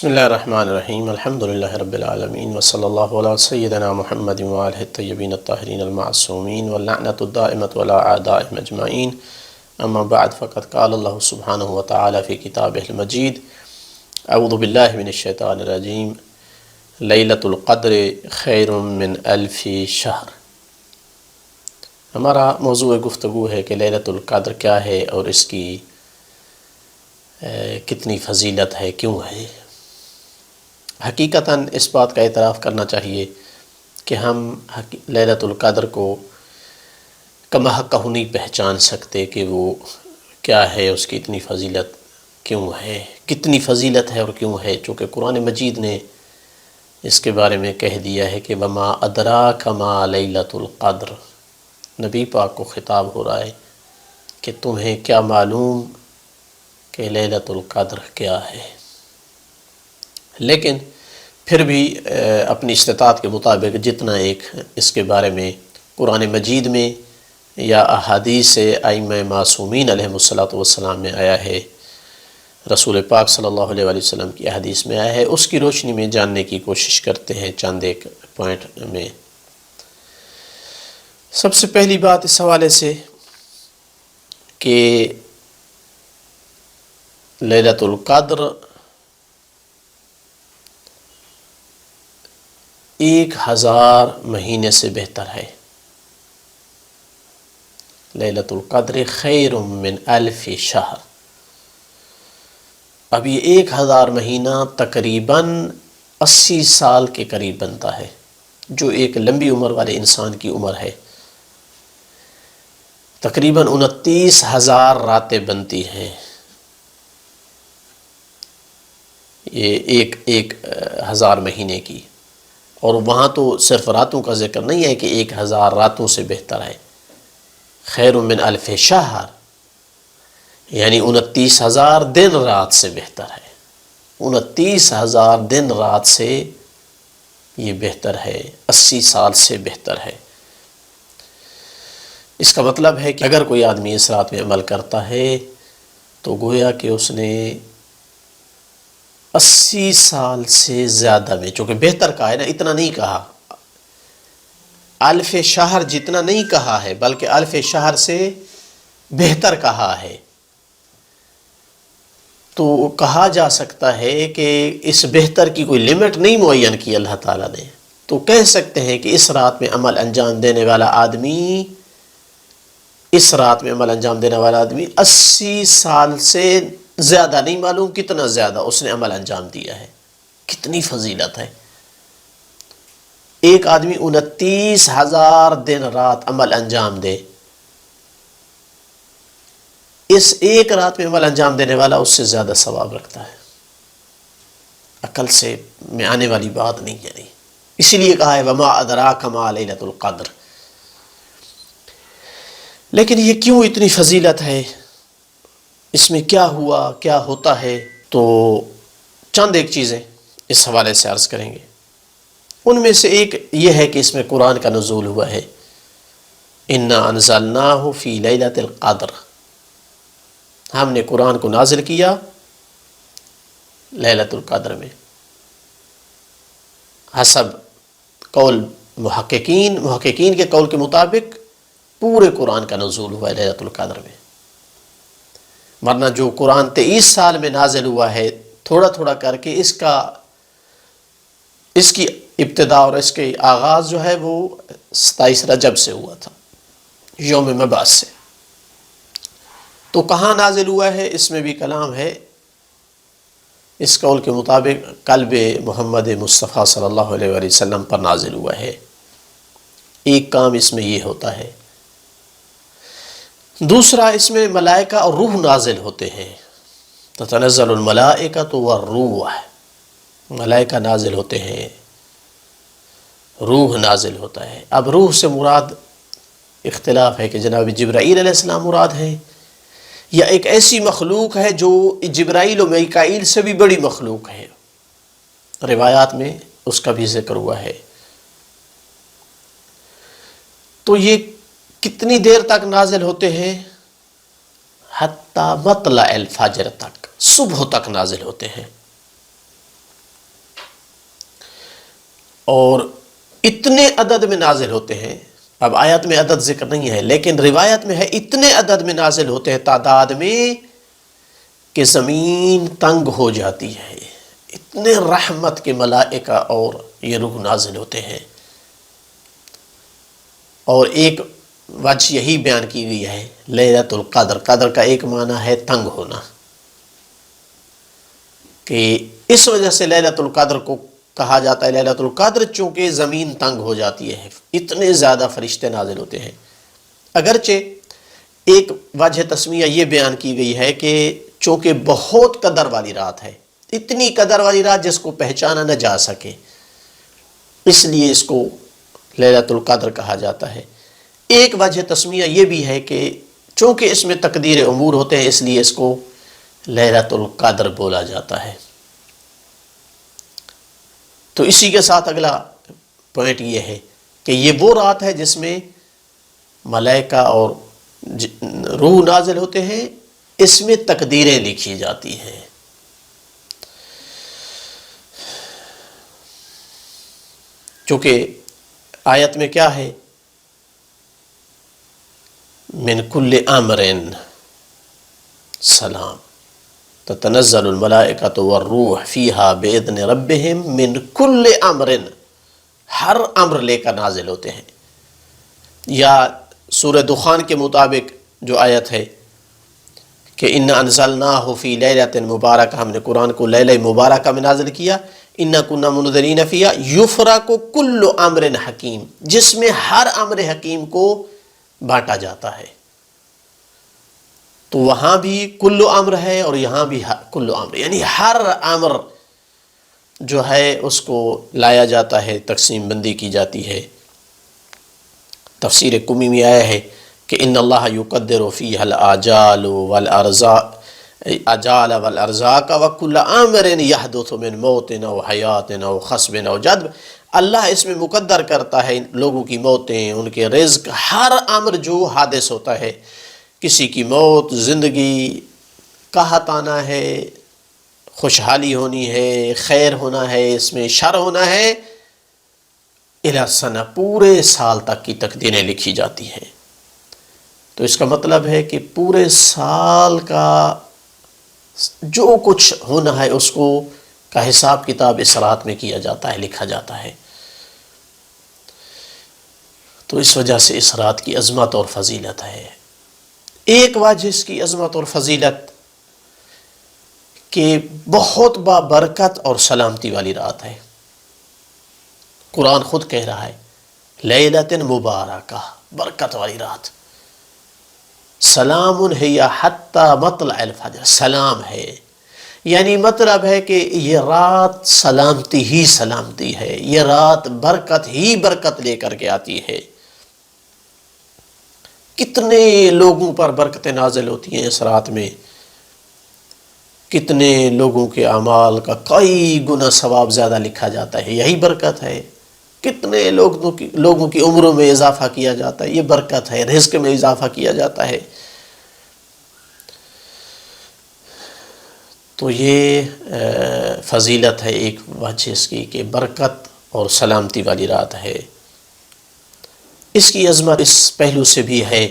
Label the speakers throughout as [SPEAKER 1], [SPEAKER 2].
[SPEAKER 1] بسم اللہ الرحمن الرحیم الحمدللہ رب العالمین وصلی اللہ علی سیدنا محمد وآلہ الطیبین الطاہرین المعصومین واللعنۃ الدائمۃ علی اعدائہم اجمعین اما بعد فقد قال اللہ سبحانہ وتعالی فی کتابہ المجید اعوذ باللہ من الشیطان الرجیم لیلۃ القدر خیر من الف شہر۔ ہمارا موضوع گفتگو ہے کہ لیلۃ القدر کیا ہے اور اس کی کتنی فضیلت ہے، کیوں ہے۔ حقیقتاً اس بات کا اعتراف کرنا چاہیے کہ ہم لیلۃ القدر کو کما حق نہیں پہچان سکتے کہ وہ کیا ہے، اس کی اتنی فضیلت کیوں ہے، کتنی فضیلت ہے اور کیوں ہے، چونکہ قرآن مجید نے اس کے بارے میں کہہ دیا ہے کہ وما ادراک ما لیلۃ القدر۔ نبی پاک کو خطاب ہو رہا ہے کہ تمہیں کیا معلوم کہ لیلۃ القدر کیا ہے۔ لیکن پھر بھی اپنی استطاعت کے مطابق جتنا ایک اس کے بارے میں قرآن مجید میں یا احادیث ائمہ معصومین علیہم الصلاۃ والسلام میں آیا ہے، رسول پاک صلی اللہ علیہ وآلہ وسلم کی احادیث میں آیا ہے، اس کی روشنی میں جاننے کی کوشش کرتے ہیں چند ایک پوائنٹ میں۔ سب سے پہلی بات اس حوالے سے کہ لیلۃ القدر 1000 مہینے سے بہتر ہے۔ لیلۃ القدر خیر من الف شہر۔ اب یہ 1000 مہینہ تقریباً 80 سال کے قریب بنتا ہے، جو ایک لمبی عمر والے انسان کی عمر ہے۔ تقریباً 29,000 راتیں بنتی ہیں۔ یہ ایک 1000 مہینے کی، اور وہاں تو صرف راتوں کا ذکر نہیں ہے کہ 1000 راتوں سے بہتر ہے، خیر من الف شہر یعنی 29,000 دن رات سے بہتر ہے۔ 29,000 دن رات سے یہ بہتر ہے، 80 سال سے بہتر ہے۔ اس کا مطلب ہے کہ اگر کوئی آدمی اس رات میں عمل کرتا ہے تو گویا کہ اس نے 80 سال سے زیادہ میں، چونکہ بہتر کہا ہے نا، اتنا نہیں کہا، الف شہر جتنا نہیں کہا ہے بلکہ الف شہر سے بہتر کہا ہے، تو کہا جا سکتا ہے کہ اس بہتر کی کوئی لمٹ نہیں معین کی اللہ تعالیٰ نے، تو کہہ سکتے ہیں کہ اس رات میں عمل انجام دینے والا آدمی 80 سال سے زیادہ، نہیں معلوم کتنا زیادہ اس نے عمل انجام دیا ہے۔ کتنی فضیلت ہے، ایک آدمی 29,000 دن رات عمل انجام دے، اس ایک رات میں عمل انجام دینے والا اس سے زیادہ ثواب رکھتا ہے۔ عقل سے میں آنے والی بات نہیں ہے، نہیں، اسی لیے کہا ہے وما ادراک ما لیلۃ القدر۔ لیکن یہ کیوں اتنی فضیلت ہے، اس میں کیا ہوا، کیا ہوتا ہے، تو چند ایک چیزیں اس حوالے سے عرض کریں گے۔ ان میں سے ایک یہ ہے کہ اس میں قرآن کا نزول ہوا ہے، انا انزلناہ فی لیلۃ القدر، ہم نے قرآن کو نازل کیا لیلۃ القدر میں۔ حسب قول محققین کے قول کے مطابق پورے قرآن کا نزول ہوا ہے لیلۃ القدر میں، ورنہ جو قرآن 23 سال میں نازل ہوا ہے، تھوڑا تھوڑا کر کے اس کی ابتدا اور اس کے آغاز جو ہے وہ 27 رجب سے ہوا تھا، یوم مبعث سے۔ تو کہاں نازل ہوا ہے، اس میں بھی کلام ہے۔ اس قول کے مطابق قلب محمد مصطفیٰ صلی اللہ علیہ وآلہ وسلم پر نازل ہوا ہے۔ ایک کام اس میں یہ ہوتا ہے۔ دوسرا، اس میں ملائکہ اور روح نازل ہوتے ہیں، تتنزل الملائکۃ والروح، ملائکہ نازل ہوتے ہیں، روح نازل ہوتا ہے۔ اب روح سے مراد اختلاف ہے کہ جناب جبرائیل علیہ السلام مراد ہیں، یا ایک ایسی مخلوق ہے جو جبرائیل و میکائیل سے بھی بڑی مخلوق ہے، روایات میں اس کا بھی ذکر ہوا ہے۔ تو یہ کتنی دیر تک نازل ہوتے ہیں؟ حتی مطلع الفجر تک، صبح تک نازل ہوتے ہیں۔ اور اتنے عدد میں نازل ہوتے ہیں. اب آیات میں عدد ذکر نہیں ہے لیکن روایت میں ہے اتنے عدد میں نازل ہوتے ہیں تعداد میں کہ زمین تنگ ہو جاتی ہے. اتنے رحمت کے ملائکہ اور یہ روح نازل ہوتے ہیں. اور ایک وجہ یہی بیان کی گئی ہے لیلۃ القدر. قدر کا ایک معنی ہے تنگ ہونا، کہ اس وجہ سے لیلۃ القدر کو کہا جاتا ہے لیلۃ القدر، چونکہ زمین تنگ ہو جاتی ہے، اتنے زیادہ فرشتے نازل ہوتے ہیں. اگرچہ ایک وجہ تسمیہ یہ بیان کی گئی ہے کہ چونکہ بہت قدر والی رات ہے، اتنی قدر والی رات جس کو پہچانا نہ جا سکے، اس لیے اس کو لیلۃ القدر کہا جاتا ہے. ایک وجہ تسمیہ یہ بھی ہے کہ چونکہ اس میں تقدیر امور ہوتے ہیں اس لیے اس کو لیلۃ القدر بولا جاتا ہے. تو اسی کے ساتھ اگلا پوائنٹ یہ ہے کہ یہ وہ رات ہے جس میں ملائکہ اور روح نازل ہوتے ہیں، اس میں تقدیریں لکھی جاتی ہیں. چونکہ آیت میں کیا ہے، من کل امر سلام تتنزل الملائکۃ والروح فیہا باذن ربہم من کل امر، ہر امر لے کر نازل ہوتے ہیں. یا سورہ دخان کے مطابق جو آیت ہے کہ انا انزلناہ فی لیلۃ مبارکہ، ہم نے قرآن کو لیلہ مبارکہ میں نازل کیا. انا کنا منذرین فیہا یفرق کل امر حکیم، جس میں ہر امر حکیم کو بانٹا جاتا ہے. تو وہاں بھی کل امر ہے اور یہاں بھی کل امر، یعنی ہر امر جو ہے اس کو لایا جاتا ہے، تقسیم بندی کی جاتی ہے. تفسیر کمی میں آیا ہے کہ ان اللہ یقدر فیہ الاجال والارزاق وکل امر یحدث من موت او حیات او خصب او جدب. اللہ اس میں مقدر کرتا ہے لوگوں کی موتیں، ان کے رزق، ہر امر جو حادث ہوتا ہے، کسی کی موت، زندگی، قحط آنا ہے، خوشحالی ہونی ہے، خیر ہونا ہے، اس میں شر ہونا ہے، الی سنہ، پورے سال تک کی تقدیریں لکھی جاتی ہیں. تو اس کا مطلب ہے کہ پورے سال کا جو کچھ ہونا ہے اس کو کا حساب کتاب اس رات میں کیا جاتا ہے، لکھا جاتا ہے. تو اس وجہ سے اس رات کی عظمت اور فضیلت ہے. ایک وجہ اس کی عظمت اور فضیلت کہ بہت بابرکت اور سلامتی والی رات ہے. قرآن خود کہہ رہا ہے لیلۃ مبارکہ، برکت والی رات. سلام ہی حتی مطلع الفجر، سلام ہے، یعنی مطلب ہے کہ یہ رات سلامتی ہی سلامتی ہے، یہ رات برکت ہی برکت لے کر کے آتی ہے. کتنے لوگوں پر برکتیں نازل ہوتی ہیں اس رات میں، کتنے لوگوں کے اعمال کا کئی گنا ثواب زیادہ لکھا جاتا ہے، یہی برکت ہے. کتنے لوگوں کی عمروں میں اضافہ کیا جاتا ہے، یہ برکت ہے. رزق میں اضافہ کیا جاتا ہے. تو یہ فضیلت ہے ایک وجہ اس کی کہ برکت اور سلامتی والی رات ہے. اس کی عظمت اس پہلو سے بھی ہے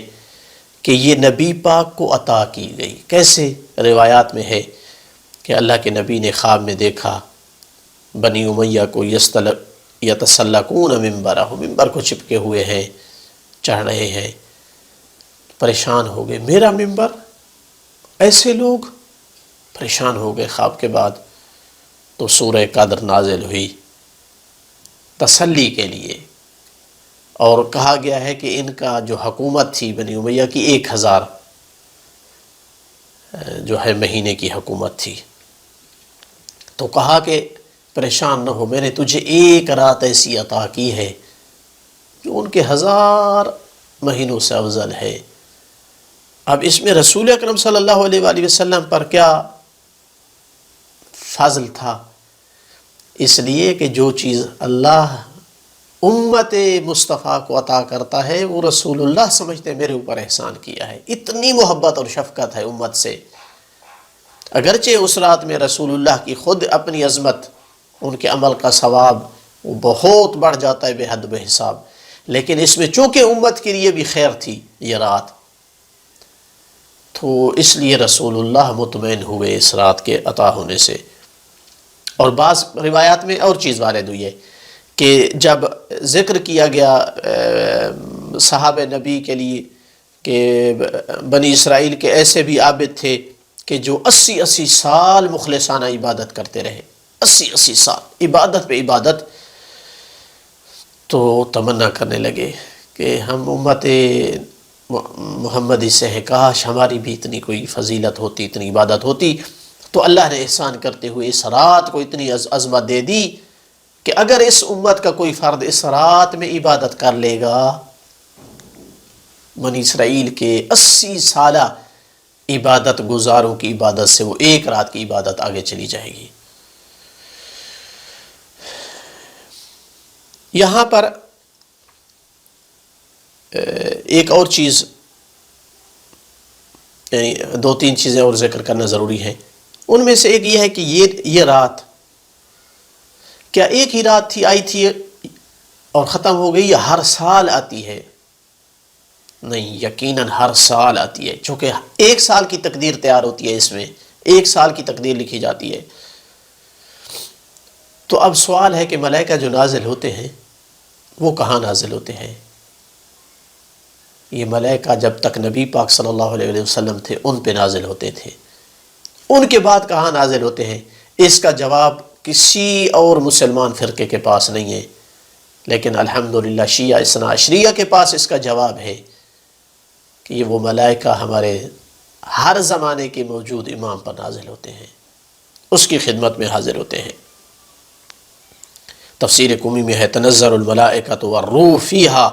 [SPEAKER 1] کہ یہ نبی پاک کو عطا کی گئی. کیسے؟ روایات میں ہے کہ اللہ کے نبی نے خواب میں دیکھا بنی امیہ کو یتسلقون منبرہ، ممبر کو چپکے ہوئے ہیں، چڑھ رہے ہیں. پریشان ہو گئے، میرا ممبر، ایسے لوگ پریشان ہو گئے خواب کے بعد. تو سورہ قدر نازل ہوئی تسلی کے لیے، اور کہا گیا ہے کہ ان کا جو حکومت تھی بنی امیہ کی 1000 جو ہے مہینے کی حکومت تھی. تو کہا کہ پریشان نہ ہو، میں نے تجھے ایک رات ایسی عطا کی ہے جو ان کے 1000 مہینوں سے افضل ہے. اب اس میں رسول اکرم صلی اللہ علیہ وآلہ وسلم پر کیا فضل تھا؟ اس لیے کہ جو چیز اللہ امت مصطفیٰ کو عطا کرتا ہے وہ رسول اللہ سمجھتے ہیں میرے اوپر احسان کیا ہے. اتنی محبت اور شفقت ہے امت سے. اگرچہ اس رات میں رسول اللہ کی خود اپنی عظمت، ان کے عمل کا ثواب وہ بہت بڑھ جاتا ہے بے حد بے حساب، لیکن اس میں چونکہ امت کے لیے بھی خیر تھی یہ رات، تو اس لیے رسول اللہ مطمئن ہوئے اس رات کے عطا ہونے سے۔ اور بعض روایات میں اور چیز وارد ہوئی ہے کہ جب ذکر کیا گیا صحابہ نبی کے لیے کہ بنی اسرائیل کے ایسے بھی عابد تھے کہ جو 80 سال مخلصانہ عبادت کرتے رہے، 80 سال عبادت پہ عبادت، تو تمنا کرنے لگے کہ ہم امت محمدی سے ہیں، کاش ہماری بھی اتنی کوئی فضیلت ہوتی، اتنی عبادت ہوتی۔ تو اللہ نے احسان کرتے ہوئے اس رات کو اتنی عظمت دے دی کہ اگر اس امت کا کوئی فرد اس رات میں عبادت کر لے گا، بنی اسرائیل کے 80 سالہ عبادت گزاروں کی عبادت سے وہ ایک رات کی عبادت آگے چلی جائے گی۔ یہاں پر ایک اور چیز، یعنی 2-3 چیزیں اور ذکر کرنا ضروری ہے۔ ان میں سے ایک یہ ہے کہ یہ رات کیا ایک ہی رات تھی، آئی تھی اور ختم ہو گئی، یا ہر سال آتی ہے؟ نہیں، یقیناً ہر سال آتی ہے، چونکہ ایک سال کی تقدیر تیار ہوتی ہے، اس میں ایک سال کی تقدیر لکھی جاتی ہے۔ تو اب سوال ہے کہ ملائکہ جو نازل ہوتے ہیں وہ کہاں نازل ہوتے ہیں؟ یہ ملائکہ جب تک نبی پاک صلی اللہ علیہ وسلم تھے ان پہ نازل ہوتے تھے، ان کے بعد کہاں نازل ہوتے ہیں؟ اس کا جواب کسی اور مسلمان فرقے کے پاس نہیں ہے، لیکن الحمدللہ شیعہ اثنا عشریہ کے پاس اس کا جواب ہے کہ یہ وہ ملائکہ ہمارے ہر زمانے کے موجود امام پر نازل ہوتے ہیں، اس کی خدمت میں حاضر ہوتے ہیں۔ تفسیر قمی میں ہے تنزل الملائکۃ والروح فیہا،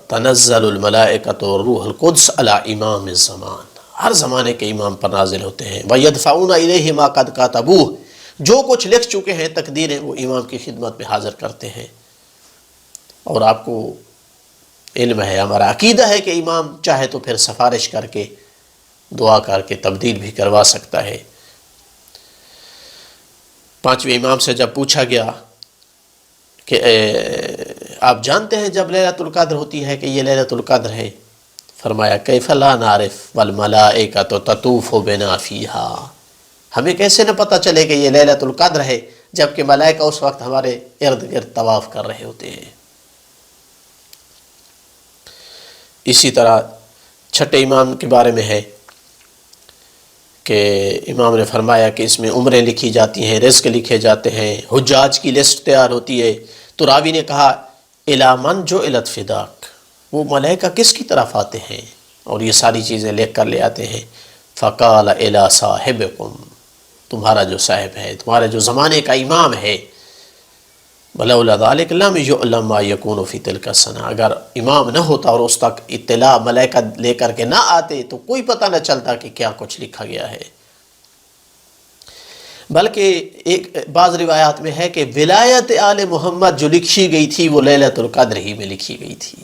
[SPEAKER 1] تنزل الملائکۃ والروح القدس علی امام الزمان، ہر زمانے کے امام پر نازل ہوتے ہیں۔ وَيَدْفَعُونَ إِلَيْهِ مَا قَدْ كَتَبُوهُ، جو کچھ لکھ چکے ہیں تقدیریں وہ امام کی خدمت میں حاضر کرتے ہیں۔ اور آپ کو علم ہے، ہمارا عقیدہ ہے کہ امام چاہے تو پھر سفارش کر کے دعا کر کے تبدیل بھی کروا سکتا ہے۔ 5ویں امام سے جب پوچھا گیا کہ آپ جانتے ہیں جب لیلۃ القدر ہوتی ہے کہ یہ لیلۃ القدر ہے؟ فرمایا کیف لا نعرف والملائکۃ تطوف بنا فیہا، ہمیں کیسے نہ پتہ چلے کہ یہ لیلۃ القدر ہے جبکہ ملائکہ اس وقت ہمارے ارد گرد طواف کر رہے ہوتے ہیں۔ اسی طرح 6 امام کے بارے میں ہے کہ امام نے فرمایا کہ اس میں عمریں لکھی جاتی ہیں، رزق لکھے جاتے ہیں، حجاج کی لسٹ تیار ہوتی ہے۔ تو راوی نے کہا الی من جعلت فداک، وہ ملائکہ کس کی طرف آتے ہیں اور یہ ساری چیزیں لکھ کر لے آتے ہیں؟ فقال الی صاحبکم، تمہارا جو صاحب ہے، تمہارے جو زمانے کا امام ہے۔ ولولا ذلک لم یعلم ما یکون فی تلک السنہ، اگر امام نہ ہوتا اور اس تک اطلاع ملائکہ لے کر کے نہ آتے تو کوئی پتہ نہ چلتا کہ کیا کچھ لکھا گیا ہے۔ بلکہ ایک بعض روایات میں ہے کہ ولایت آل محمد جو لکھی گئی تھی وہ لیلۃ القدر ہی میں لکھی گئی تھی۔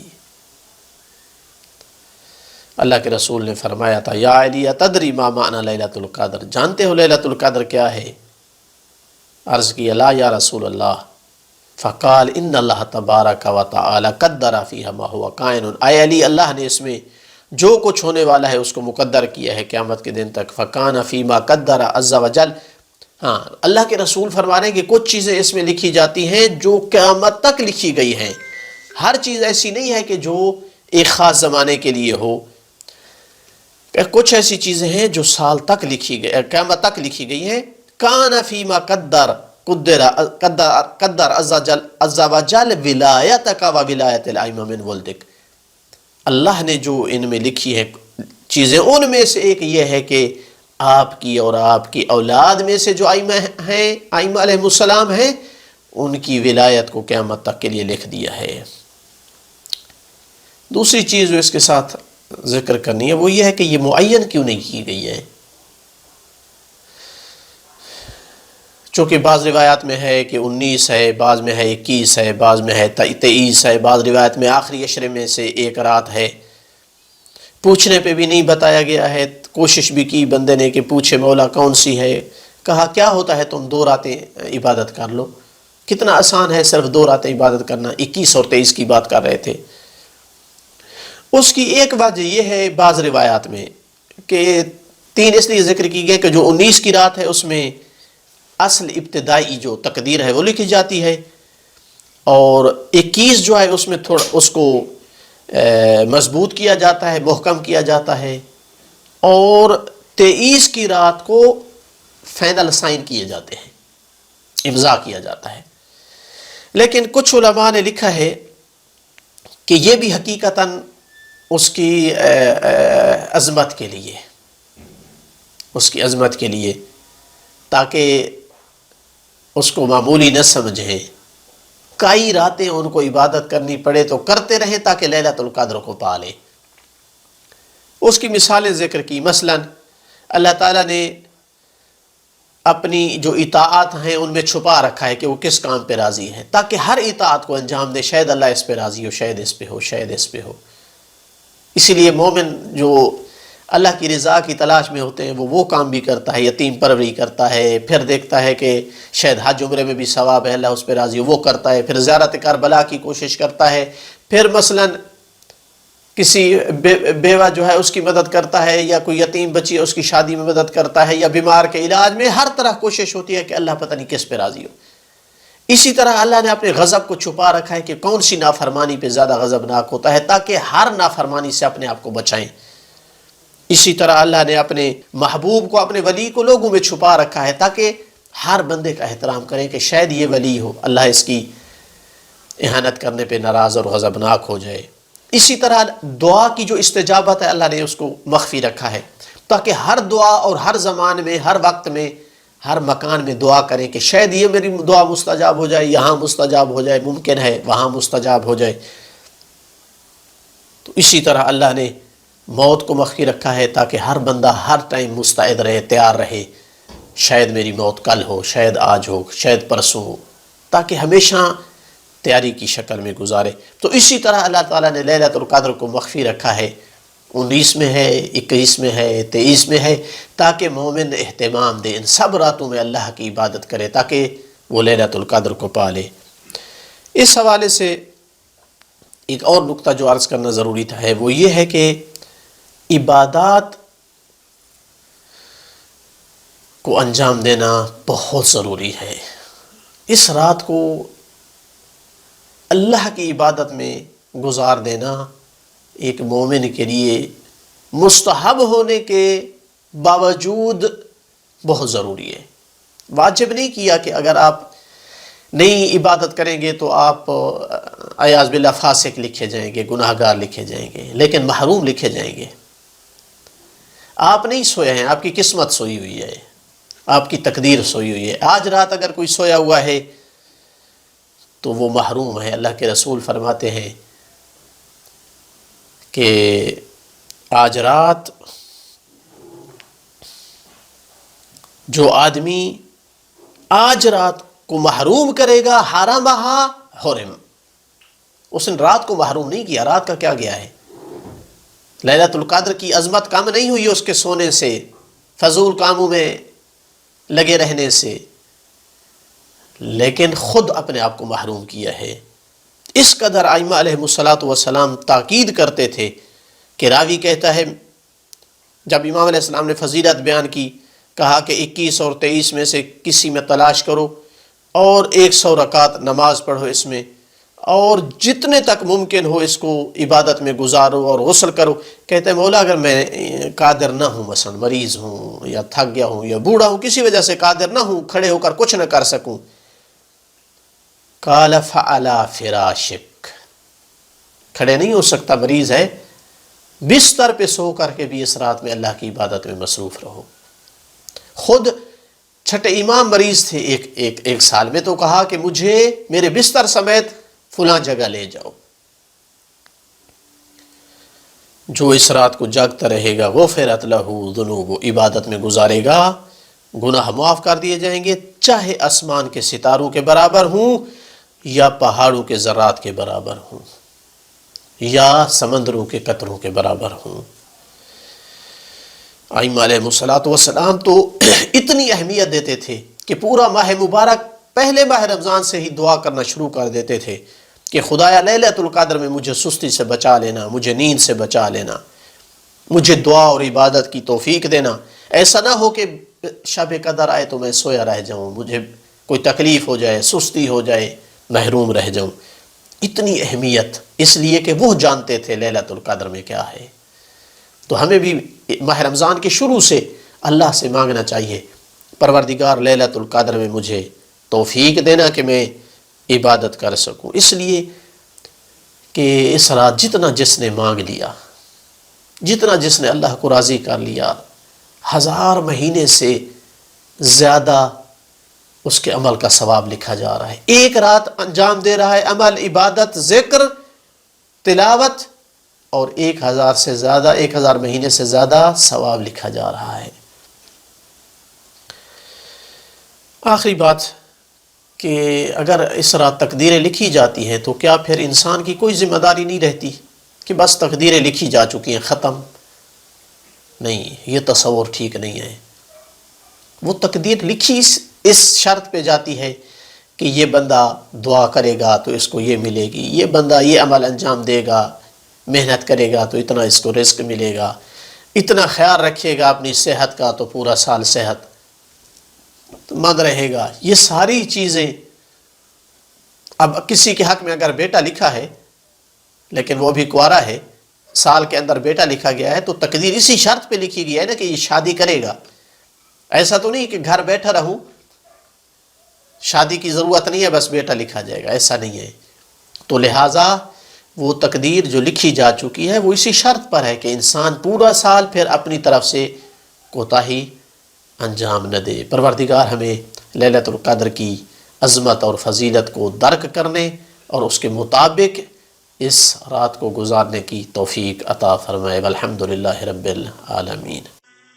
[SPEAKER 1] اللہ کے رسول نے فرمایا تھا یا علی تدری ما معنی لیلۃ القدر، جانتے ہو لیلۃ القدر کیا ہے؟ عرض کیا لا یا رسول اللہ، فقال ان اللہ تبارک و تعالی قدر فیہا ما هو کائن، اے علی اللہ نے اس میں جو کچھ ہونے والا ہے اس کو مقدر کیا ہے قیامت کے دن تک۔ فکان فیما قدر عز وجل، ہاں اللہ کے رسول فرما رہے ہیں کہ کچھ چیزیں اس میں لکھی جاتی ہیں جو قیامت تک لکھی گئی ہیں، ہر چیز ایسی نہیں ہے کہ جو ایک خاص زمانے کے لیے ہو، کچھ ایسی چیزیں ہیں جو سال تک لکھی گئی، قیامت تک لکھی گئی ہیں۔ کان فیما قدر عز وجل ولایتک و ولایت الائمہ من ولدک، اللہ نے جو ان میں لکھی ہے چیزیں، ان میں سے ایک یہ ہے کہ آپ کی اور آپ کی اولاد میں سے جو ائمہ ہیں، ائمہ علیہ السلام ہیں، ان کی ولایت کو قیامت تک کے لیے لکھ دیا ہے۔ دوسری چیز جو اس کے ساتھ ذکر کرنی ہے وہ یہ ہے کہ یہ معین کیوں نہیں کی گئی ہے؟ چونکہ بعض روایات میں ہے کہ 19 ہے، بعض میں ہے 21 ہے، بعض میں ہے 23 ہے، بعض روایت میں آخری عشرے میں سے ایک رات ہے۔ پوچھنے پہ بھی نہیں بتایا گیا ہے، کوشش بھی کی بندے نے کہ پوچھے مولا کون سی ہے، کہا کیا ہوتا ہے تم 2 راتیں عبادت کر لو، کتنا آسان ہے صرف 2 راتیں عبادت کرنا. 21 اور 23 کی بات کر رہے تھے. اس کی ایک وجہ یہ ہے بعض روایات میں کہ 3 اس لیے ذکر کی گئے کہ جو 19 کی رات ہے اس میں اصل ابتدائی جو تقدیر ہے وہ لکھی جاتی ہے، اور 21 جو ہے اس میں تھوڑا اس کو مضبوط کیا جاتا ہے، محکم کیا جاتا ہے، اور 23 کی رات کو فائنل سائن کیے جاتے ہیں، امضا کیا جاتا ہے. لیکن کچھ علماء نے لکھا ہے کہ یہ بھی حقیقتاً اس کی عظمت کے لیے، اس کی عظمت کے لیے، تاکہ اس کو معمولی نہ سمجھیں. کئی راتیں ان کو عبادت کرنی پڑے تو کرتے رہیں تاکہ لیلۃ القدر کو پا لیں. اس کی مثالیں ذکر کی. مثلا اللہ تعالیٰ نے اپنی جو اطاعت ہیں ان میں چھپا رکھا ہے کہ وہ کس کام پہ راضی ہے، تاکہ ہر اطاعت کو انجام دے. شاید اللہ اس پہ راضی ہو، شاید اس پہ ہو، شاید اس پہ ہو. اسی لیے مومن جو اللہ کی رضا کی تلاش میں ہوتے ہیں وہ کام بھی کرتا ہے، یتیم پروری کرتا ہے، پھر دیکھتا ہے کہ شاید حج عمرے میں بھی ثواب ہے، اللہ اس پہ راضی ہو، وہ کرتا ہے. پھر زیارت کربلا کی کوشش کرتا ہے. پھر مثلا کسی بیوہ جو ہے اس کی مدد کرتا ہے، یا کوئی یتیم بچی ہے اس کی شادی میں مدد کرتا ہے، یا بیمار کے علاج میں. ہر طرح کوشش ہوتی ہے کہ اللہ پتہ نہیں کس پہ راضی ہو. اسی طرح اللہ نے اپنے غضب کو چھپا رکھا ہے کہ کون سی نافرمانی پہ زیادہ غضبناک ہوتا ہے، تاکہ ہر نافرمانی سے اپنے آپ کو بچائیں. اسی طرح اللہ نے اپنے محبوب کو، اپنے ولی کو لوگوں میں چھپا رکھا ہے تاکہ ہر بندے کا احترام کریں کہ شاید یہ ولی ہو، اللہ اس کی اہانت کرنے پہ ناراض اور غضبناک ہو جائے. اسی طرح دعا کی جو استجابت ہے اللہ نے اس کو مخفی رکھا ہے تاکہ ہر دعا اور ہر زمان میں، ہر وقت میں، ہر مکان میں دعا کریں کہ شاید یہ میری دعا مستجاب ہو جائے، یہاں مستجاب ہو جائے، ممکن ہے وہاں مستجاب ہو جائے. تو اسی طرح اللہ نے موت کو مخفی رکھا ہے تاکہ ہر بندہ ہر ٹائم مستعد رہے، تیار رہے. شاید میری موت کل ہو، شاید آج ہو، شاید پرسوں ہو، تاکہ ہمیشہ تیاری کی شکل میں گزارے. تو اسی طرح اللہ تعالیٰ نے لیلۃ القدر کو مخفی رکھا ہے. 19 میں ہے، 21 میں ہے، 23 میں ہے، تاکہ مومن اہتمام دے، ان سب راتوں میں اللہ کی عبادت کرے تاکہ وہ لیلۃ القدر کو پالے. اس حوالے سے ایک اور نقطہ جو عرض کرنا ضروری تھا ہے وہ یہ ہے کہ عبادات کو انجام دینا بہت ضروری ہے. اس رات کو اللہ کی عبادت میں گزار دینا ایک مومن کے لیے مستحب ہونے کے باوجود بہت ضروری ہے. واجب نہیں کیا کہ اگر آپ نہیں عبادت کریں گے تو آپ عیاذ باللہ فاسق لکھے جائیں گے، گناہ گار لکھے جائیں گے، لیکن محروم لکھے جائیں گے. آپ نہیں سوئے ہیں، آپ کی قسمت سوئی ہوئی ہے، آپ کی تقدیر سوئی ہوئی ہے. آج رات اگر کوئی سویا ہوا ہے تو وہ محروم ہے. اللہ کے رسول فرماتے ہیں کہ آج رات جو آدمی آج رات کو محروم کرے گا، حرمہا حرم، اس نے رات کو محروم نہیں کیا. رات کا کیا گیا ہے؟ لیلۃ القدر کی عظمت کم نہیں ہوئی اس کے سونے سے، فضول کاموں میں لگے رہنے سے، لیکن خود اپنے آپ کو محروم کیا ہے. اس قدر ائمہ علیہ الصلوۃ والسلام تاکید کرتے تھے کہ راوی کہتا ہے جب امام علیہ السلام نے فضیلت بیان کی، کہا کہ 21 اور 23 میں سے کسی میں تلاش کرو اور 100 رکعت نماز پڑھو اس میں، اور جتنے تک ممکن ہو اس کو عبادت میں گزارو اور غسل کرو. کہتے ہیں مولا اگر میں قادر نہ ہوں، مثلا مریض ہوں یا تھک گیا ہوں یا بوڑھا ہوں، کسی وجہ سے قادر نہ ہوں، کھڑے ہو کر کچھ نہ کر سکوں، قال فعلی فراشک، کھڑے نہیں ہو سکتا، مریض ہے، بستر پہ سو کر کے بھی اس رات میں اللہ کی عبادت میں مصروف رہو. خود چھٹے امام مریض تھے ایک سال میں، تو کہا کہ مجھے میرے بستر سمیت فلاں جگہ لے جاؤ. جو اس رات کو جاگتا رہے گا غفرت لہ ذنوب، عبادت میں گزارے گا، گناہ معاف کر دیے جائیں گے، چاہے آسمان کے ستاروں کے برابر ہوں یا پہاڑوں کے ذرات کے برابر ہوں یا سمندروں کے قطروں کے برابر ہوں. ائمہ علیہ الصلوۃ والسلام تو اتنی اہمیت دیتے تھے کہ پورا ماہ مبارک پہلے ماہ رمضان سے ہی دعا کرنا شروع کر دیتے تھے کہ خدایا لیلۃ القدر میں مجھے سستی سے بچا لینا، مجھے نیند سے بچا لینا، مجھے دعا اور عبادت کی توفیق دینا. ایسا نہ ہو کہ شب قدر آئے تو میں سویا رہ جاؤں، مجھے کوئی تکلیف ہو جائے، سستی ہو جائے، محروم رہ جاؤں. اتنی اہمیت، اس لیے کہ وہ جانتے تھے لیلۃ القدر میں کیا ہے. تو ہمیں بھی ماہ رمضان کے شروع سے اللہ سے مانگنا چاہیے، پروردگار لیلۃ القدر میں مجھے توفیق دینا کہ میں عبادت کر سکوں. اس لیے کہ اس رات جتنا جس نے مانگ لیا، جتنا جس نے اللہ کو راضی کر لیا، 1000 مہینے سے زیادہ اس کے عمل کا ثواب لکھا جا رہا ہے. ایک رات انجام دے رہا ہے عمل، عبادت، ذکر، تلاوت، اور 1000 مہینے سے زیادہ ثواب لکھا جا رہا ہے. آخری بات کہ اگر اس رات تقدیریں لکھی جاتی ہیں تو کیا پھر انسان کی کوئی ذمہ داری نہیں رہتی کہ بس تقدیریں لکھی جا چکی ہیں، ختم؟ نہیں، یہ تصور ٹھیک نہیں ہے. وہ تقدیر لکھی اس شرط پہ جاتی ہے کہ یہ بندہ دعا کرے گا تو اس کو یہ ملے گی، یہ بندہ یہ عمل انجام دے گا، محنت کرے گا تو اتنا اس کو رزق ملے گا، اتنا خیال رکھے گا اپنی صحت کا تو پورا سال صحت مند رہے گا. یہ ساری چیزیں اب کسی کے حق میں اگر بیٹا لکھا ہے لیکن وہ بھی کنوارا ہے، سال کے اندر بیٹا لکھا گیا ہے، تو تقدیر اسی شرط پہ لکھی گئی ہے نا کہ یہ شادی کرے گا. ایسا تو نہیں کہ گھر بیٹھا رہوں، شادی کی ضرورت نہیں ہے بس بیٹا لکھا جائے گا، ایسا نہیں ہے. تو لہٰذا وہ تقدیر جو لکھی جا چکی ہے وہ اسی شرط پر ہے کہ انسان پورا سال پھر اپنی طرف سے کوتاہی انجام نہ دے. پروردگار ہمیں لیلۃ القدر کی عظمت اور فضیلت کو درک کرنے اور اس کے مطابق اس رات کو گزارنے کی توفیق عطا فرمائے. والحمدللہ رب العالمین.